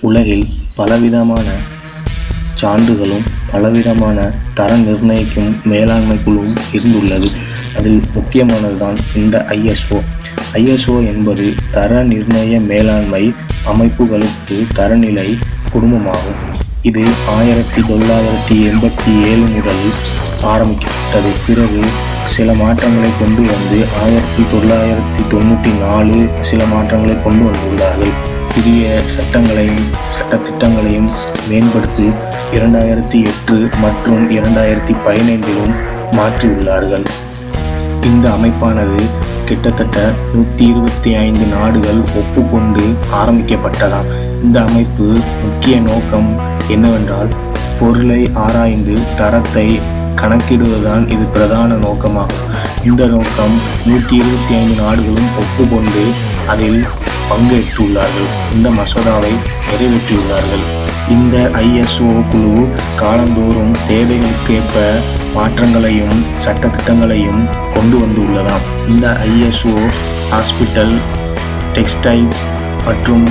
உலகில் பலவிதமான சான்றுகளும் பலவிதமான தர நிர்ணயிக்கும் மேலாண்மை குழுவும் இருந்துள்ளது. அதில் முக்கியமானதுதான் இந்த ISO. ISO என்பது தர நிர்ணய மேலாண்மை அமைப்புகளுக்கு தரநிலை குடும்பமாகும். இது 1987 முதல் ஆரம்பிக்கப்பட்டது. பிறகு சில மாற்றங்களை கொண்டு வந்து 1994 சில மாற்றங்களை கொண்டு வந்துள்ளார்கள். புதிய சட்டத்திட்டங்களையும் மேம்படுத்தி 2008 மற்றும் 2015 மாற்றியுள்ளார்கள். இந்த அமைப்பானது கிட்டத்தட்ட 125 நாடுகள் ஒப்புக்கொண்டு ஆரம்பிக்கப்பட்டதாம். இந்த அமைப்பு முக்கிய நோக்கம் என்னவென்றால் பொருளை ஆராய்ந்து தரத்தை கணக்கிடுவதுதான் இது பிரதான நோக்கமாகும். இந்த நோக்கம் 125 நாடுகளும் ஒப்புக்கொண்டு அதில் பங்கேற்றுள்ளார்கள். இந்த மசோதாவை நிறைவேற்றியுள்ளார்கள். இந்த ISO குழு காலந்தோறும் தேவைகளுக்கேற்ப மாற்றங்களையும் சட்டத்திட்டங்களையும் கொண்டு வந்துள்ளதாம். இந்த ISO ஹாஸ்பிட்டல், டெக்ஸ்டைல்ஸ் மற்றும்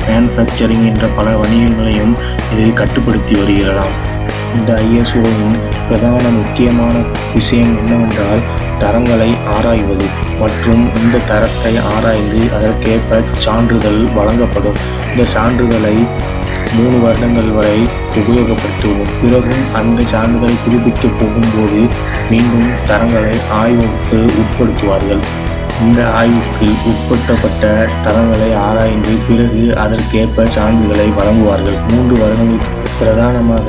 மேனுஃபேக்சரிங் என்ற பல வணிகங்களையும் இது கட்டுப்படுத்தி வருகிறதாம். இந்த ISOவின் பிரதான முக்கியமான விஷயம் என்னவென்றால் தரங்களை ஆராய்வது மற்றும் இந்த தரத்தை ஆராய்ந்து அதற்கேற்ப சான்றிதழ் வழங்கப்படும். இந்த சான்றுகளை 3 வருடங்கள் வரை உபயோகப்படுத்துவோம். பிறகும் அந்த சான்றுகளை புதுப்பிக்க போகும்போது மீண்டும் தரங்களை ஆய்வுக்கு உட்படுத்துவார்கள். இந்த ஆய்வுக்கு உட்படுத்தப்பட்ட தரங்களை ஆராய்ந்து பிறகு அதற்கேற்ப சான்றுகளை வழங்குவார்கள். 3 வருடங்களுக்கு பிரதானமாக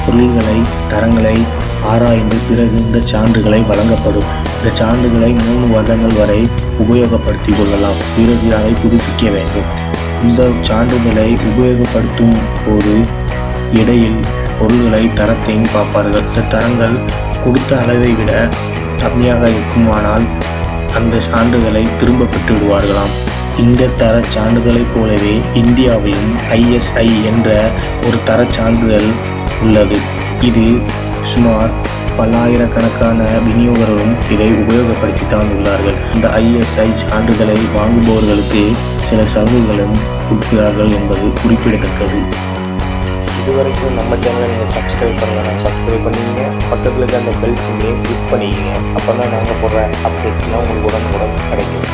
பொருள்களை தரங்களை ஆராய்ந்து பிறகு இந்த சான்றுகளை வழங்கப்படும். இந்த சான்றுகளை 3 வருடங்கள் வரை உபயோகப்படுத்திக் கொள்ளலாம். பிறகு அதை புதுப்பிக்க வேண்டும். இந்த சான்றுகளை உபயோகப்படுத்தும் போது இடையில் பொருள்களை தரத்தையும் பார்ப்பார்கள். இந்த தரங்கள் கொடுத்த அளவை விட கம்மியாக இருக்குமானால் அந்த சான்றுகளை திரும்ப பெற்று விடுவார்களாம். இந்த தர சான்றிதழைப் போலவே இந்தியாவிலும் ISI என்ற ஒரு தர சான்றிதழ் உள்ளது. இது சுமார் பல்லாயிரக்கணக்கான விநியோகர்களும் இதை உபயோகப்படுத்தித்தான் உள்ளார்கள். இந்த ISI சான்றிதழை வாங்குபவர்களுக்கு சில சலுகைகளும் கொடுக்கிறார்கள் என்பது குறிப்பிடத்தக்கது. இதுவரைக்கும் நம்ம சேனலை நீங்கள் சப்ஸ்கிரைப் பண்ணலாம், சப்ஸ்கிரைப் பண்ணிங்க. பக்கத்தில் இருக்க அந்த பெல் சிம்லையும் கிளிக் பண்ணிக்கிங்க. அப்போ தான் நாங்கள் போடுற அப்டேட்ஸ்லாம் உங்களுக்கு உடனுக்குடன் கிடைக்கும்.